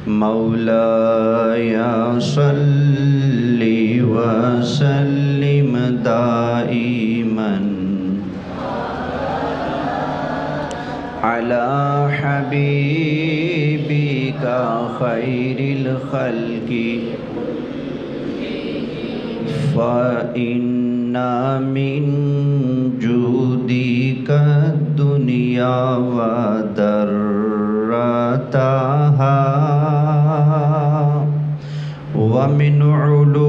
مولاي صل وسلم دائما على حبيبك خير الخلق فإن من جودك الدنيا وضرتها ومن علومك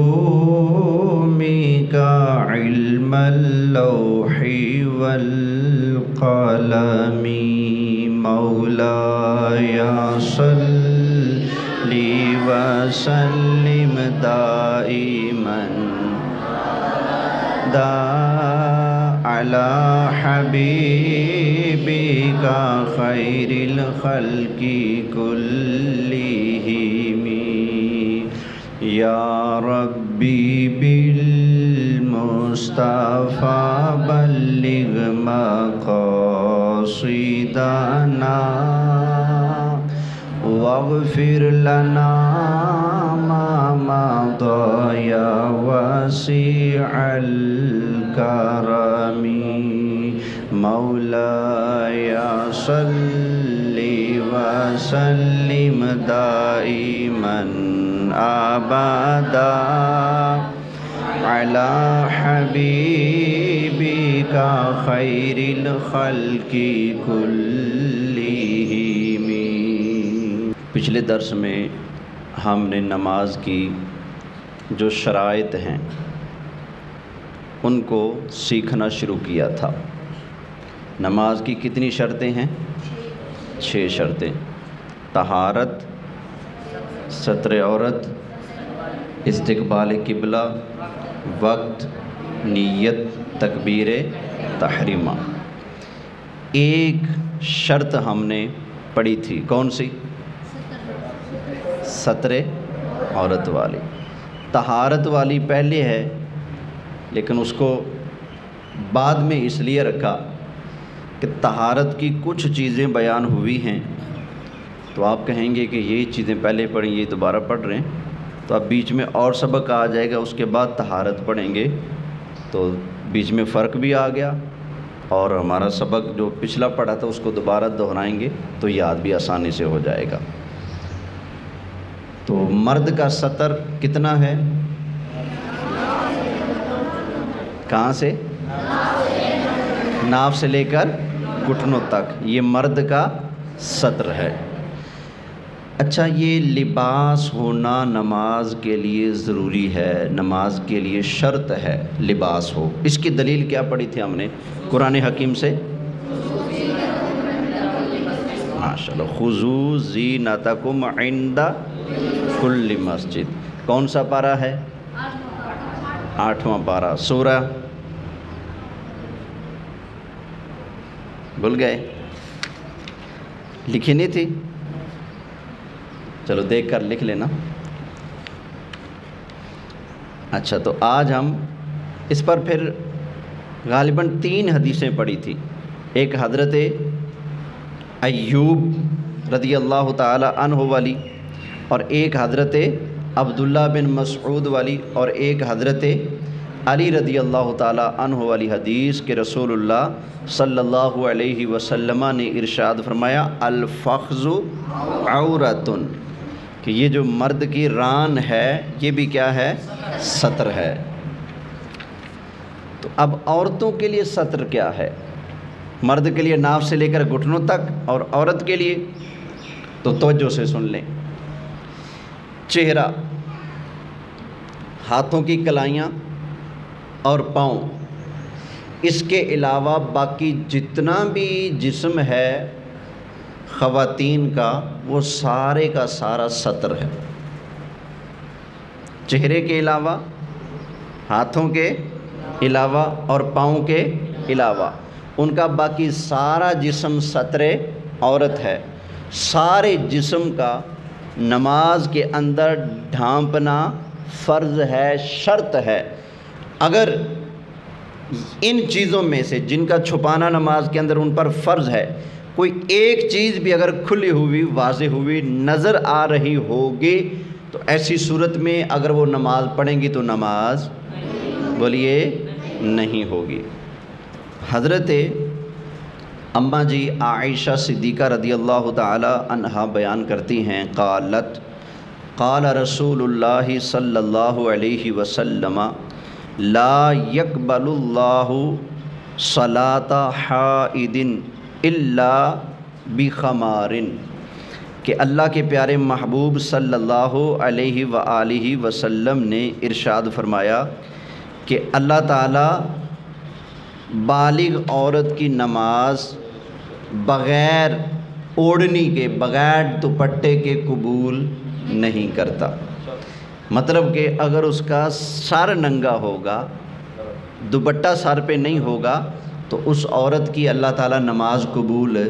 علم اللوح والقلم مولاي صل وسلم دائما على حبيبك خير الخلق كلهم يا ربي بالمصطفى بلغ مقاصدنا واغفر لنا ما مضى يا واسع الكرم مولاي صل وسلم دائما أبدا على حبيبك خير الخلق كلهم۔ پچھلے درس میں ہم نے نماز کی جو شرائط ہیں ان کو سیکھنا شروع کیا تھا۔ نماز کی کتنی شرطیں ہیں؟ 6 شرطیں: طہارت، ستر عورت، استقبال قبلہ، وقت، نیت، تکبیر تحریمہ۔ ایک شرط ہم نے پڑھی تھی، کون سی؟ ستر عورت والی۔ طہارت والی پہلے ہے لیکن اس کو بعد میں اس لیے رکھا کہ طہارت کی کچھ چیزیں بیان ہوئی ہیں تو آپ کہیں گے کہ یہ چیزیں پہلے پڑھیں، یہ دوبارہ پڑھ رہے ہیں، تو اب بیچ میں اور سبق آ جائے گا، اس کے بعد طہارت پڑھیں گے تو بیچ میں فرق بھی آ گیا، اور ہمارا سبق جو پچھلا پڑھا تھا اس کو دوبارہ دہرائیں گے تو یاد بھی آسانی سے ہو جائے گا۔ تو مرد کا سطر کتنا ہے؟ کہاں سے؟ ناف سے لے کر گھٹنوں تک، یہ مرد کا سطر ہے۔ اچھا، یہ لباس ہونا نماز کے لیے ضروری ہے، نماز کے لیے شرط ہے لباس ہو۔ اس کی دلیل کیا پڑھی تھی ہم نے قرآن حکیم سے؟ ماشاءاللہ، خذوا زینتکم عند کل مسجد۔ کون سا پارہ ہے؟ 8واں پارہ۔ سورہ بھول گئے؟ لکھی نہیں تھی؟ چلو دیکھ کر لکھ لینا۔ اچھا، تو آج ہم اس پر پھر غالباً 3 حدیثیں پڑھی تھی۔ ایک حضرت ایوب رضی اللہ تعالی عنہ والی، اور ایک حضرت عبداللہ بن مسعود والی، اور ایک حضرت علی رضی اللہ تعالی عنہ والی حدیث کہ رسول اللہ صلی اللہ علیہ وسلم نے ارشاد فرمایا الفخذ عورۃ، کہ یہ جو مرد کی ران ہے یہ بھی کیا ہے؟ سطر ہے۔ تو اب عورتوں کے لیے سطر کیا ہے؟ مرد کے لیے ناف سے لے کر گھٹنوں تک، اور عورت کے لیے تو توجہ سے سن لیں۔ چہرہ، ہاتھوں کی کلائیاں اور پاؤں، اس کے علاوہ باقی جتنا بھی جسم ہے خواتین کا وہ سارے کا سارا سطر ہے۔ چہرے کے علاوہ، ہاتھوں کے علاوہ اور پاؤں کے علاوہ ان کا باقی سارا جسم سطر عورت ہے۔ سارے جسم کا نماز کے اندر ڈھانپنا فرض ہے، شرط ہے۔ اگر ان چیزوں میں سے جن کا چھپانا نماز کے اندر ان پر فرض ہے، کوئی ایک چیز بھی اگر کھلی ہوئی واضح ہوئی نظر آ رہی ہوگی تو ایسی صورت میں اگر وہ نماز پڑھیں گی تو نماز بولیے نہیں ہوگی۔ حضرت اماں جی عائشہ صدیقہ رضی اللہ تعالی عنہا بیان کرتی ہیں، قالت قال رسول اللہ صلی اللہ علیہ وسلم لا يقبل اللہ صلاة حائد الا بخمار، کہ اللہ کے پیارے محبوب صلی اللہ علیہ وآلہ وسلم نے ارشاد فرمایا کہ اللہ تعالیٰ بالغ عورت کی نماز بغیر اوڑھنی کے، بغیر دوپٹے کے قبول نہیں کرتا۔ مطلب کہ اگر اس کا سر ننگا ہوگا، دوپٹہ سر پہ نہیں ہوگا تو اس عورت کی اللہ تعالیٰ نماز قبول ہے۔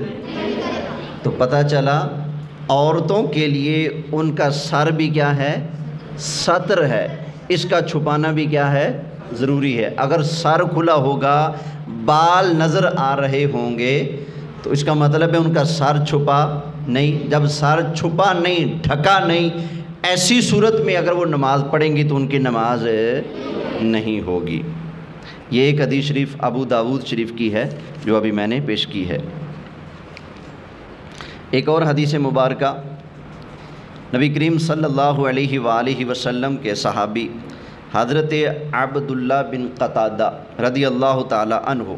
تو پتہ چلا عورتوں کے لیے ان کا سر بھی کیا ہے؟ ستر ہے، اس کا چھپانا بھی کیا ہے؟ ضروری ہے۔ اگر سر کھلا ہوگا، بال نظر آ رہے ہوں گے تو اس کا مطلب ہے ان کا سر چھپا نہیں۔ جب سر چھپا نہیں، ڈھکا نہیں، ایسی صورت میں اگر وہ نماز پڑھیں گی تو ان کی نماز نہیں ہوگی۔ یہ ایک حدیث شریف ابو داود شریف کی ہے جو ابھی میں نے پیش کی ہے۔ ایک اور حدیث مبارکہ نبی کریم صلی اللہ علیہ وآلہ وسلم کے صحابی حضرت عبداللہ بن قتادہ رضی اللہ تعالی عنہ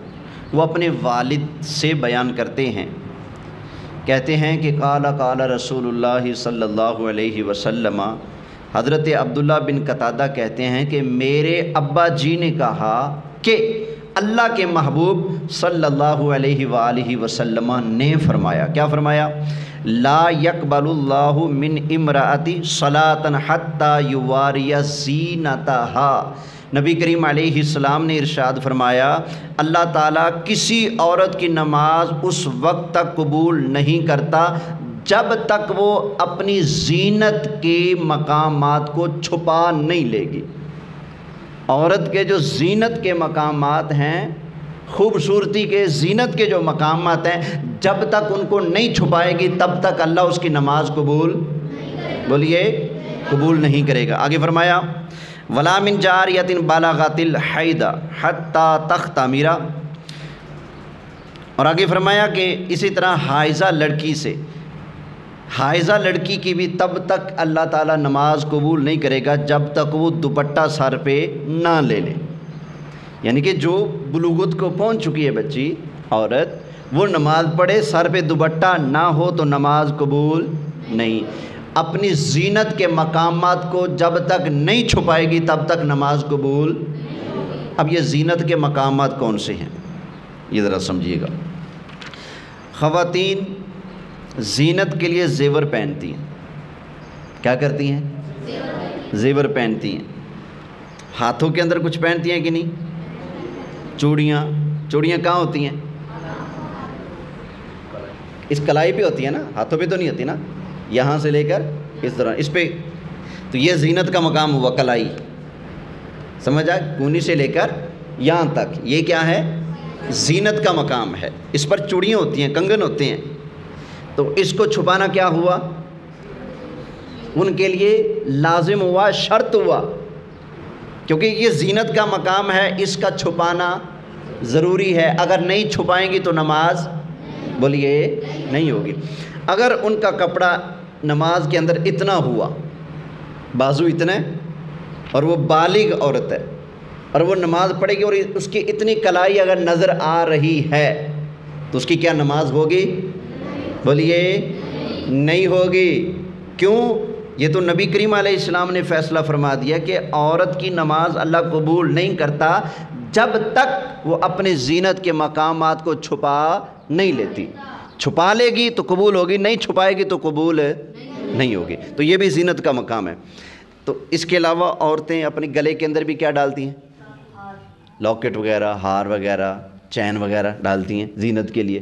وہ اپنے والد سے بیان کرتے ہیں، کہتے ہیں کہ قال رسول اللہ صلی اللہ علیہ وسلم، حضرت عبداللہ بن قتادہ کہتے ہیں کہ میرے ابا جی نے کہا کہ اللہ کے محبوب صلی اللہ علیہ وآلہ وسلم نے فرمایا، کیا فرمایا؟ لا يقبل اللہ من امرأۃ صلاۃ حتی یواری زینتہا۔ نبی کریم علیہ السلام نے ارشاد فرمایا اللہ تعالیٰ کسی عورت کی نماز اس وقت تک قبول نہیں کرتا جب تک وہ اپنی زینت کے مقامات کو چھپا نہیں لے گی۔ عورت کے جو زینت کے مقامات ہیں، خوبصورتی کے، زینت کے جو مقامات ہیں، جب تک ان کو نہیں چھپائے گی تب تک اللہ اس کی نماز قبول بولیے قبول نہیں کرے گا۔ آگے فرمایا وَلَا مِن جَارِيَةٍ بَلَغَتِ الْحَيْضَ حَتَّى تَخْتَمِرَ، اور آگے فرمایا کہ اسی طرح حائضہ لڑکی سے، حائضہ لڑکی کی بھی تب تک اللہ تعالیٰ نماز قبول نہیں کرے گا جب تک وہ دوپٹہ سر پہ نہ لے لے۔ یعنی کہ جو بلوغت کو پہنچ چکی ہے بچی، عورت، وہ نماز پڑھے سر پہ دوپٹہ نہ ہو تو نماز قبول نہیں۔ اپنی زینت کے مقامات کو جب تک نہیں چھپائے گی تب تک نماز قبول۔ اب یہ زینت کے مقامات کون سے ہیں یہ ذرا سمجھیے گا۔ خواتین زینت کے لیے زیور پہنتی ہیں۔ کیا کرتی ہیں؟ زیور پہنتی ہیں۔ ہاتھوں کے اندر کچھ پہنتی ہیں کہ نہیں؟ چوڑیاں کہاں ہوتی ہیں؟ اس کلائی پہ ہوتی ہے نا، ہاتھوں پہ تو نہیں ہوتی نا، یہاں سے لے کر اس طرح اس پہ، تو یہ زینت کا مقام ہوا کلائی، سمجھ آئے؟ کونی سے لے کر یہاں تک یہ کیا ہے؟ زینت کا مقام ہے۔ اس پر چوڑیاں ہوتی ہیں، کنگن ہوتے ہیں، تو اس کو چھپانا کیا ہوا؟ ان کے لیے لازم ہوا، شرط ہوا، کیونکہ یہ زینت کا مقام ہے، اس کا چھپانا ضروری ہے۔ اگر نہیں چھپائیں گی تو نماز بولیے نہیں ہوگی۔ اگر ان کا کپڑا نماز کے اندر اتنا ہوا، بازو اتنے، اور وہ بالغ عورت ہے اور وہ نماز پڑھے گی اور اس کی اتنی کلائی اگر نظر آ رہی ہے تو اس کی کیا نماز ہوگی؟ بولیے نہیں ہوگی۔ کیوں؟ یہ تو نبی کریم علیہ السلام نے فیصلہ فرما دیا کہ عورت کی نماز اللہ قبول نہیں کرتا جب تک وہ اپنے زینت کے مقامات کو چھپا نہیں لیتی۔ چھپا لے گی تو قبول ہوگی، نہیں چھپائے گی تو قبول نہیں ہوگی۔ تو یہ بھی زینت کا مقام ہے۔ تو اس کے علاوہ عورتیں اپنے گلے کے اندر بھی کیا ڈالتی ہیں؟ لاکٹ وغیرہ، ہار وغیرہ، چین وغیرہ ڈالتی ہیں زینت کے لیے۔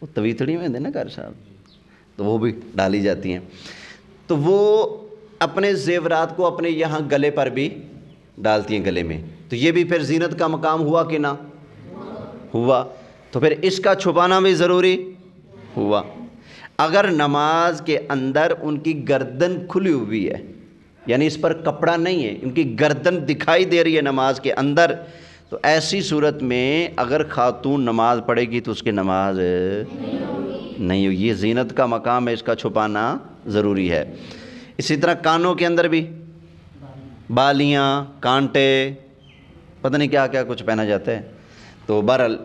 وہ تویتڑی میں دے نا گھر صاحب، تو وہ بھی ڈالی جاتی ہیں۔ تو وہ اپنے زیورات کو اپنے یہاں گلے پر بھی ڈالتی ہیں، گلے میں۔ تو یہ بھی پھر زینت کا مقام ہوا کہ نہ ہوا؟ تو پھر اس کا چھپانا بھی ضروری ہوا۔ اگر نماز کے اندر ان کی گردن کھلی ہوئی ہے، یعنی اس پر کپڑا نہیں ہے، ان کی گردن دکھائی دے رہی ہے نماز کے اندر، تو ایسی صورت میں اگر خاتون نماز پڑھے گی تو اس کی نماز نہیں ہوگی۔ یہ زینت کا مقام ہے، اس کا چھپانا ضروری ہے۔ اسی طرح کانوں کے اندر بھی بالیاں، کانٹے، پتہ نہیں کیا کیا کچھ پہنا جاتا ہے، تو بہرحال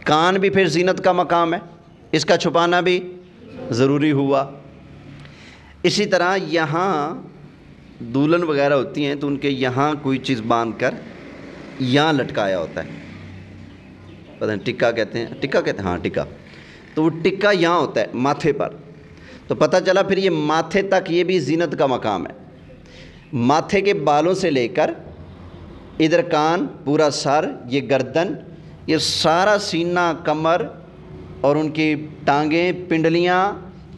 کان بھی پھر زینت کا مقام ہے، اس کا چھپانا بھی ضروری ہوا۔ اسی طرح یہاں دلہن وغیرہ ہوتی ہیں تو ان کے یہاں کوئی چیز باندھ کر یہاں لٹکایا ہوتا ہے، پتہ نہیں ٹکا کہتے ہیں، ٹکا کہتے ہیں، ہاں ٹکا، تو وہ ٹکا یہاں ہوتا ہے ماتھے پر، تو پتہ چلا پھر یہ ماتھے تک یہ بھی زینت کا مقام ہے۔ ماتھے کے بالوں سے لے کر ادھر کان، پورا سر، یہ گردن، یہ سارا سینہ، کمر اور ان کی ٹانگیں، پنڈلیاں،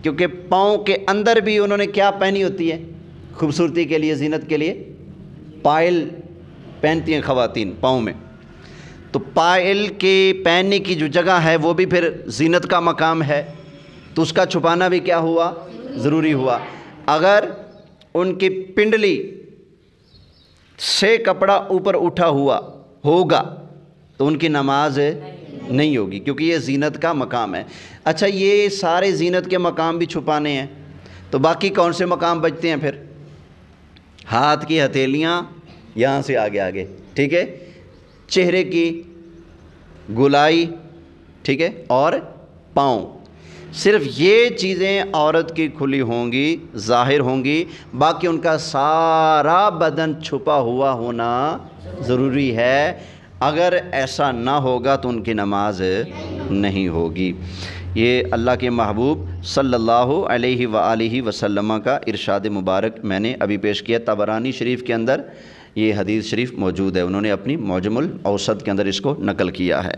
کیونکہ پاؤں کے اندر بھی انہوں نے کیا پہنی ہوتی ہے خوبصورتی کے لیے، زینت کے لیے، پائل پہنتی ہیں خواتین پاؤں میں، تو پائل کے پہننے کی جو جگہ ہے وہ بھی پھر زینت کا مقام ہے، تو اس کا چھپانا بھی کیا ہوا، ضروری ہوا۔ اگر ان کی پنڈلی سے کپڑا اوپر اٹھا ہوا ہوگا تو ان کی نماز نہیں ہوگی، کیونکہ یہ زینت کا مقام ہے۔ اچھا، یہ سارے زینت کے مقام بھی چھپانے ہیں، تو باقی کون سے مقام بچتے ہیں پھر؟ ہاتھ کی ہتھیلیاں یہاں سے آگے آگے، ٹھیک ہے، چہرے کی گولائی، ٹھیک ہے، اور پاؤں، صرف یہ چیزیں عورت کی کھلی ہوں گی، ظاہر ہوں گی، باقی ان کا سارا بدن چھپا ہوا ہونا ضروری ہے۔ اگر ایسا نہ ہوگا تو ان کی نماز نہیں ہوگی۔ یہ اللہ کے محبوب صلی اللہ علیہ وآلہ وسلم کا ارشاد مبارک میں نے ابھی پیش کیا۔ طبرانی شریف کے اندر یہ حدیث شریف موجود ہے، انہوں نے اپنی معجم الاوسط کے اندر اس کو نقل کیا ہے۔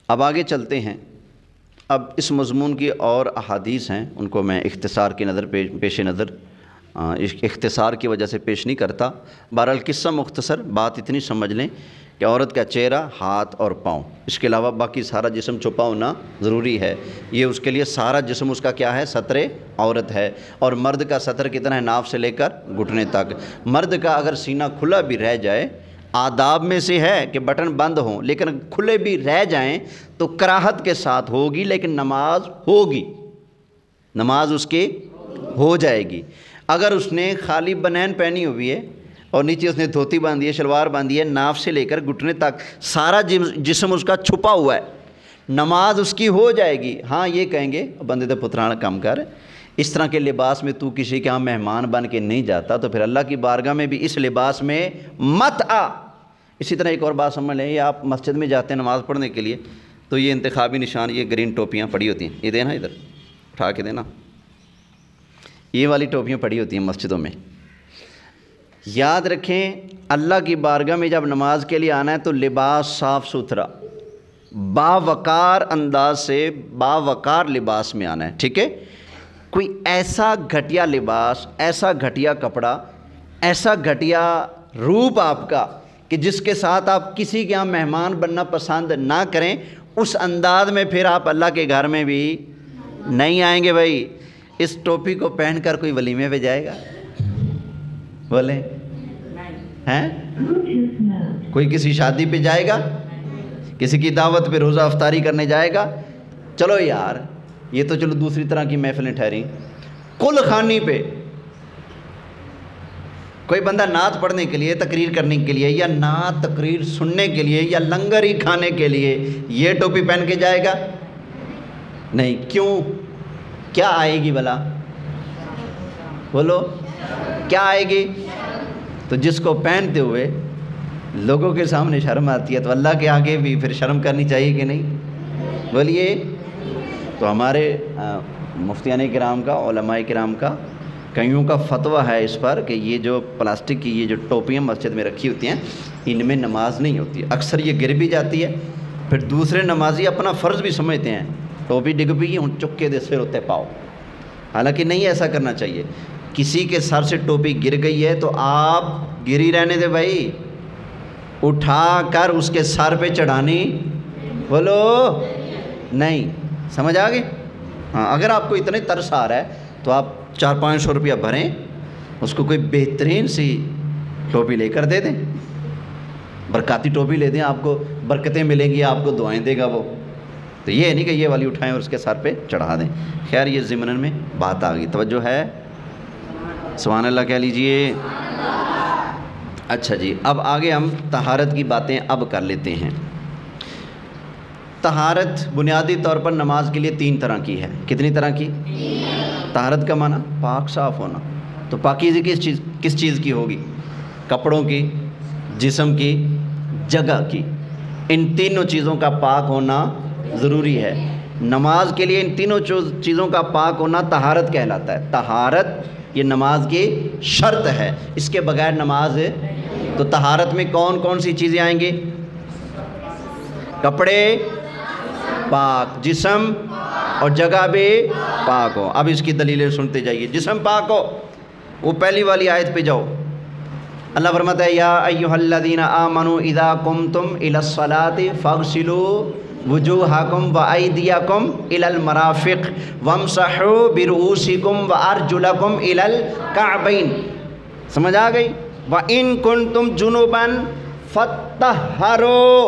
اب آگے چلتے ہیں۔ اب اس مضمون کی اور احادیث ہیں، ان کو میں اختصار کی نظر پیش نظر اختصار کی وجہ سے پیش نہیں کرتا۔ بہرحال قصہ مختصر، بات اتنی سمجھ لیں کہ عورت کا چہرہ، ہاتھ اور پاؤں، اس کے علاوہ باقی سارا جسم چھپا ہونا ضروری ہے۔ یہ اس کے لیے سارا جسم اس کا کیا ہے، ستر عورت ہے۔ اور مرد کا ستر کتنا ہے، ناف سے لے کر گھٹنے تک۔ مرد کا اگر سینہ کھلا بھی رہ جائے، آداب میں سے ہے کہ بٹن بند ہوں، لیکن کھلے بھی رہ جائیں تو کراہت کے ساتھ ہوگی، لیکن نماز ہوگی، نماز اس کی ہو جائے گی۔ اگر اس نے خالی بنین پہنی ہوئی ہے اور نیچے اس نے دھوتی باندھی ہے، شلوار باندھی ہے، ناف سے لے کر گھٹنے تک سارا جسم اس کا چھپا ہوا ہے، نماز اس کی ہو جائے گی۔ ہاں یہ کہیں گے بندے تے پتران کم کر، اس طرح کے لباس میں تو کسی کے ہاں مہمان بن کے نہیں جاتا، تو پھر اللہ کی بارگاہ میں بھی اس لباس میں مت آ۔ اسی طرح ایک اور بات سمجھ لیں، یہ آپ مسجد میں جاتے ہیں نماز پڑھنے کے لیے، تو یہ انتخابی نشان، یہ گرین ٹوپیاں پڑی ہوتی ہیں، یہ دینا ادھر اٹھا کے دینا، یہ والی ٹوپیاں پڑی ہوتی ہیں مسجدوں میں۔ یاد رکھیں، اللہ کی بارگاہ میں جب نماز کے لیے آنا ہے تو لباس صاف ستھرا، باوقار انداز سے، باوقار لباس میں آنا ہے، ٹھیک ہے۔ کوئی ایسا گھٹیا لباس، ایسا گھٹیا کپڑا، ایسا گھٹیا روپ آپ کا کہ جس کے ساتھ آپ کسی کے ہاں مہمان بننا پسند نہ کریں، اس انداز میں پھر آپ اللہ کے گھر میں بھی نہیں آئیں گے۔ بھائی اس ٹوپی کو پہن کر کوئی ولیمے پہ جائے گا؟ بولیں ہیں؟ کوئی کسی شادی پہ جائے گا؟ کسی کی دعوت پہ روزہ افطاری کرنے جائے گا؟ چلو یار، یہ تو چلو دوسری طرح کی محفلیں ٹھہری۔ کل خانی پہ کوئی بندہ نعت پڑھنے کے لیے، تقریر کرنے کے لیے، یا نعت تقریر سننے کے لیے، یا لنگر ہی کھانے کے لیے یہ ٹوپی پہن کے جائے گا؟ نہیں۔ کیوں؟ کیا آئے گی بھلا؟ بولو کیا آئے گی؟ تو جس کو پہنتے ہوئے لوگوں کے سامنے شرم آتی ہے تو اللہ کے آگے بھی پھر شرم کرنی چاہیے کہ نہیں؟ بولیے۔ تو ہمارے مفتیان کرام کا، علماء کرام کا، کئیوں کا فتویٰ ہے اس پر کہ یہ جو پلاسٹک کی یہ جو ٹوپیاں مسجد میں رکھی ہوتی ہیں، ان میں نماز نہیں ہوتی، اکثر یہ گر بھی جاتی ہے، پھر دوسرے نمازی اپنا فرض بھی سمجھتے ہیں، ٹوپی ڈگ بھی ہوں چکے دے سر ہوتے پاؤ، حالانکہ نہیں ایسا کرنا چاہیے۔ کسی کے سر سے ٹوپی گر گئی ہے تو آپ گری رہنے دے بھائی، اٹھا کر اس کے سر پہ چڑھانی بولو نہیں. سمجھ آ گئی؟ ہاں اگر آپ کو اتنے ترس آ رہا ہے تو آپ 400-500 روپیہ بھریں, اس کو کوئی بہترین سی ٹوپی لے کر دے دیں, برکاتی ٹوپی لے دیں, آپ کو برکتیں ملیں گی, آپ کو دعائیں دے گا وہ. تو یہ نہیں کہ یہ والی اٹھائیں اور اس کے سر پہ چڑھا دیں. خیر یہ ضمن میں بات آ گئی, توجہ ہے؟ سبحان اللہ کہہ لیجئے. اچھا جی, اب آگے ہم طہارت کی باتیں اب کر لیتے ہیں. طہارت بنیادی طور پر نماز کے لیے 3 طرح کی ہے. کتنی طرح کی؟ طہارت کا معنی پاک صاف ہونا. تو پاکیزگی کس چیز کی ہوگی؟ کپڑوں کی, جسم کی, جگہ کی. ان تینوں چیزوں کا پاک ہونا ضروری ہے. نماز کے لیے ان تینوں چیزوں کا پاک ہونا طہارت کہلاتا ہے. طہارت یہ نماز کی شرط ہے, اس کے بغیر نماز. تو طہارت میں کون کون سی چیزیں آئیں گی؟ کپڑے پاک, جسم اور جگہ بھی پاک ہو. اب اس کی دلیلیں سنتے جائیے. جسم پاک ہو, وہ پہلی والی آیت پہ جاؤ. اللہ فرماتا ہے یا ایھا الذین آمنوا اذا قمتم الی الصلاۃ فاغسلوا وجوہکم وایدیکم الی المرافق وامسحوا برؤوسکم وارجلکم الی الکعبین. سمجھ آ گئی؟ وَإِن كُنتُمْ جُنُبًا فَطَّهَّرُوا.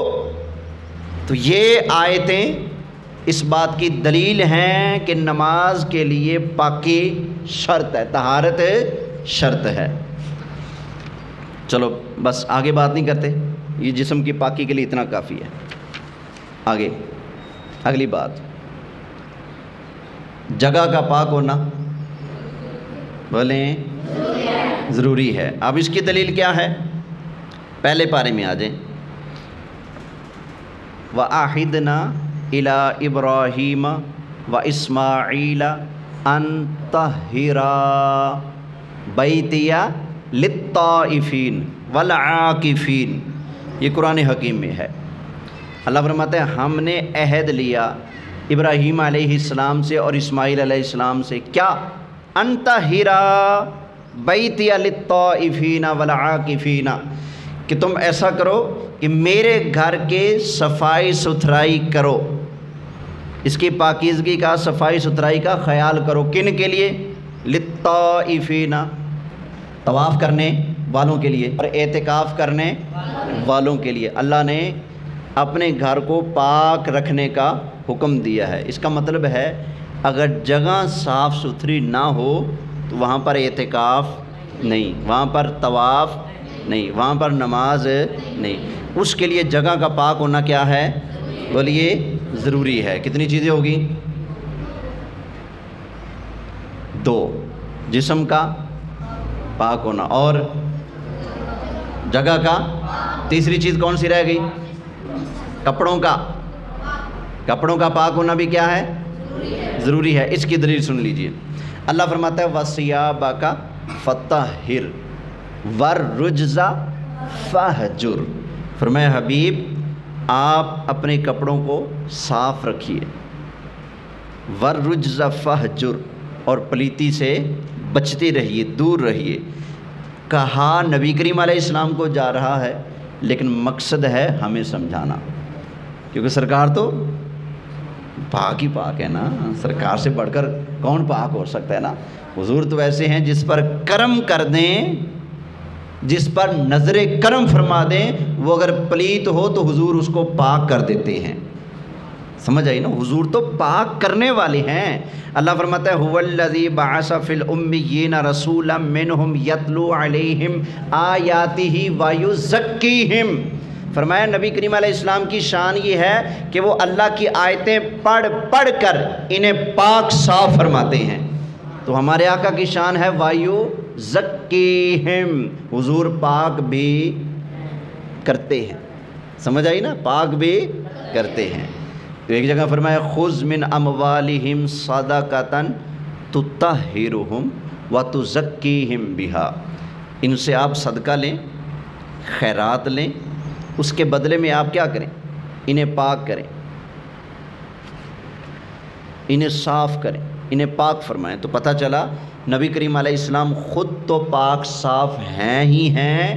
تو یہ آیتیں اس بات کی دلیل ہیں کہ نماز کے لیے پاکی شرط ہے, طہارت شرط ہے. چلو بس آگے بات نہیں کرتے, یہ جسم کی پاکی کے لیے اتنا کافی ہے. آگے اگلی بات, جگہ کا پاک ہونا بولیں ضروری ہے. اب اس کی دلیل کیا ہے؟ پہلے پارے میں آ جائیں. وَأَعِدْنَا إِلَىٰ إِبْرَاهِيمَ وَإِسْمَاعِيلَ أَن طَهِّرَا بَيْتِيَ لِلطَّائِفِينَ وَالْعَاكِفِينَ. یہ قرآن حکیم میں ہے. اللہ فرماتا ہے ہم نے عہد لیا ابراہیم علیہ السلام سے اور اسماعیل علیہ السلام سے. کیا؟ أن طَهِّرَا بَيْتِيَ لِلطَّائِفِينَ وَالْعَاكِفِينَ, کہ تم ایسا کرو کہ میرے گھر کے صفائی ستھرائی کرو, اس کی پاکیزگی کا, صفائی ستھرائی کا خیال کرو. کن کے لیے؟ للطائفین, طواف کرنے والوں کے لیے اور اعتکاف کرنے والوں کے لیے. اللہ نے اپنے گھر کو پاک رکھنے کا حکم دیا ہے. اس کا مطلب ہے اگر جگہ صاف ستھری نہ ہو تو وہاں پر اعتکاف نہیں, وہاں پر طواف نہیں, وہاں پر نماز نہیں. اس کے لیے جگہ کا پاک ہونا کیا ہے؟ بولیے ضروری ہے. کتنی چیزیں ہوگی؟ 2, جسم کا پاک ہونا اور جگہ کا. تیسری چیز کون سی رہ گئی؟ کپڑوں کا. کپڑوں کا پاک ہونا بھی کیا ہے؟ ضروری ہے. اس کی دلیل سن لیجئے. اللہ فرماتا ہے وَثِيَابَكَ فَطَّهِّرْ وَالرُّجْزَ فَاهْجُرْ. فرمایا حبیب آپ اپنے کپڑوں کو صاف رکھیے. وَالرُّجْزَ فَاهْجُرْ, اور پلیتی سے بچتے رہیے, دور رہیے. کہا نبی کریم علیہ السلام کو جا رہا ہے, لیکن مقصد ہے ہمیں سمجھانا, کیونکہ سرکار تو پاک ہی پاک ہے نا. سرکار سے بڑھ کر کون پاک ہو سکتا ہے نا. حضور تو ایسے ہیں جس پر کرم کر دیں, جس پر نظر کرم فرما دیں, وہ اگر پلیت ہو تو حضور اس کو پاک کر دیتے ہیں. سمجھ آئی نا, حضور تو پاک کرنے والے ہیں. اللہ فرماتا ہے هو الذی بعث فی الامیین رسولا منہم یتلو علیہم آیاتہ ویزکیہم. فرمایا نبی کریم علیہ السلام کی شان یہ ہے کہ وہ اللہ کی آیتیں پڑھ پڑھ کر انہیں پاک صاف فرماتے ہیں. تو ہمارے آقا کی شان ہے وَيُزَكِّيهِمْ, حضور پاک بھی کرتے ہیں. سمجھ آئی نا, پاک بھی کرتے ہیں. تو ایک جگہ فرمایا خُذْ مِنْ أَمْوَالِهِمْ صَدَقَةً تُطَهِّرُهُمْ وَتُزَكِّيهِمْ بِهَا. ان سے آپ صدقہ لیں, خیرات لیں, اس کے بدلے میں آپ کیا کریں؟ انہیں پاک کریں, انہیں صاف کریں, انہیں پاک فرمائیں. تو پتہ چلا نبی کریم علیہ السلام خود تو پاک صاف ہیں ہی ہیں,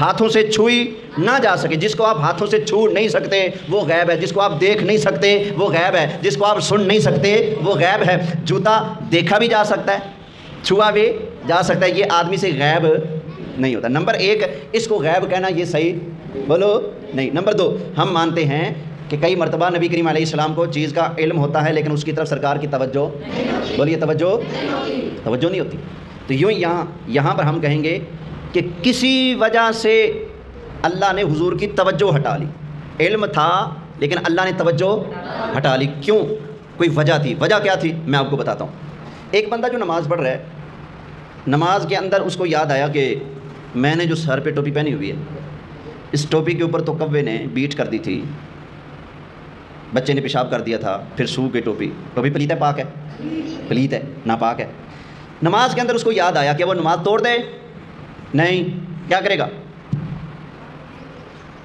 ہاتھوں سے چھوئی نہ جا سکے. جس کو آپ ہاتھوں سے چھو نہیں سکتے وہ غیب ہے. جس کو آپ دیکھ نہیں سکتے وہ غیب ہے. جس کو آپ سن نہیں سکتے وہ غیب ہے. جوتا دیکھا بھی جا سکتا ہے, چھوا بھی جا سکتا ہے, یہ آدمی سے غیب نہیں ہوتا. نمبر 1, اس کو غیب کہنا یہ صحیح بولو نہیں. نمبر 2, ہم مانتے ہیں کہ کئی مرتبہ نبی کریم علیہ السلام کو چیز کا علم ہوتا ہے لیکن اس کی طرف سرکار کی توجہ, بولیے توجہ نہیں ہوتی. تو یوں یہاں پر ہم کہیں گے کہ کسی وجہ سے اللہ نے حضور کی توجہ ہٹا لی. علم تھا لیکن اللہ نے توجہ ہٹا لی. کیوں؟ کوئی وجہ تھی. وجہ کیا تھی میں آپ کو بتاتا ہوں. ایک بندہ جو نماز پڑھ رہا ہے, نماز کے اندر اس کو یاد آیا کہ میں نے جو سر پہ ٹوپی پہنی ہوئی ہے, اس ٹوپی کے اوپر تو کوے نے بیٹ کر دی تھی, بچے نے پیشاب کر دیا تھا, پھر سو کے ٹوپی پلیت ہے پاک ہے, پلیت ہے ناپاک ہے. نماز کے اندر اس کو یاد آیا کہ وہ نماز توڑ دے, نہیں, کیا کرے گا؟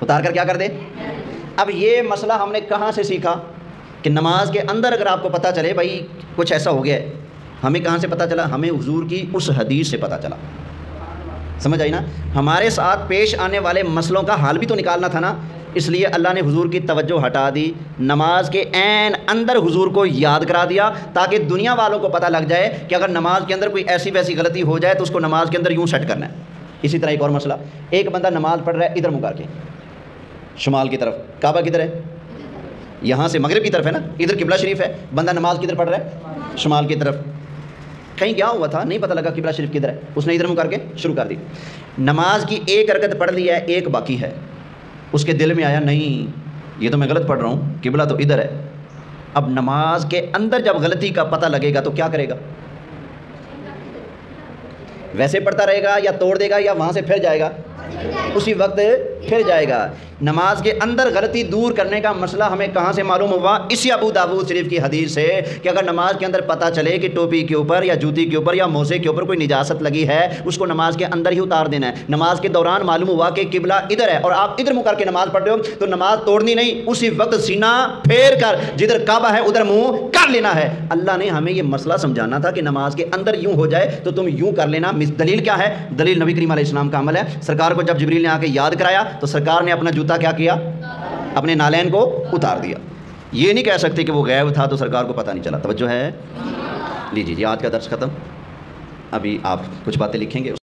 اتار کر کیا کر دے. اب یہ مسئلہ ہم نے کہاں سے سیکھا کہ نماز کے اندر اگر آپ کو پتہ چلے بھائی کچھ ایسا ہو گیا ہے, ہمیں کہاں سے پتہ چلا؟ ہمیں حضور کی اس حدیث سے پتہ چلا. سمجھ آئی نا؟ ہمارے ساتھ پیش آنے والے مسئلوں کا حل بھی تو نکالنا تھا نا. اس لیے اللہ نے حضور کی توجہ ہٹا دی, نماز کے عین اندر حضور کو یاد کرا دیا تاکہ دنیا والوں کو پتہ لگ جائے کہ اگر نماز کے اندر کوئی ایسی ویسی غلطی ہو جائے تو اس کو نماز کے اندر یوں سیٹ کرنا ہے. اسی طرح ایک اور مسئلہ, ایک بندہ نماز پڑھ رہا ہے ادھر منہ کر کے, شمال کی طرف. کعبہ کدھر ہے؟ یہاں سے مغرب کی طرف ہے نا, ادھر قبلہ شریف ہے. بندہ نماز کدھر پڑھ رہا ہے؟ شمال کی طرف. کہیں گیا ہوا تھا, نہیں پتہ لگا قبلہ شریف کدھر ہے, اس نے ادھر منہ کر کے شروع کر دی. نماز کی ایک رکعت پڑھ لی ہے, ایک باقی ہے. اس کے دل میں آیا نہیں یہ تو میں غلط پڑھ رہا ہوں, قبلہ تو ادھر ہے. اب نماز کے اندر جب غلطی کا پتہ لگے گا تو کیا کرے گا؟ ویسے پڑھتا رہے گا یا توڑ دے گا یا وہاں سے پھر جائے گا؟ اسی وقت پھر جائے گا. نماز کے اندر غلطی دور کرنے کا مسئلہ ہمیں کہاں سے معلوم ہوا؟ اسی ابو داؤد شریف کی حدیث سے کہ اگر نماز کے اندر پتہ چلے کہ ٹوپی کے اوپر یا جوتی کے اوپر یا موزے کے اوپر کوئی نجاست لگی ہے, اس کو نماز کے اندر ہی اتار دینا ہے. نماز کے دوران معلوم ہوا کہ قبلہ ادھر ہے اور آپ ادھر منہ کر کے نماز پڑھ رہے ہو تو نماز توڑنی نہیں, اسی وقت سینہ پھیر کر جدھر کعبہ ہے ادھر منہ کر لینا ہے. اللہ نے ہمیں یہ مسئلہ سمجھانا تھا کہ نماز کے اندر یوں ہو جائے تو تم یوں کر لینا. دلیل کیا ہے؟ دلیل نبی کریم علیہ السلام کا عمل ہے. سرکار کو جب جبریل نے آ کے یاد کرایا تو سرکار نے اپنا جوتا کیا کیا؟ اپنے نالین کو اتار دیا. یہ نہیں کہہ سکتے کہ وہ غیب تھا تو سرکار کو پتہ نہیں چلا. توجہ ہے؟ لیجیے, آج کا درس ختم. ابھی آپ کچھ باتیں لکھیں گے.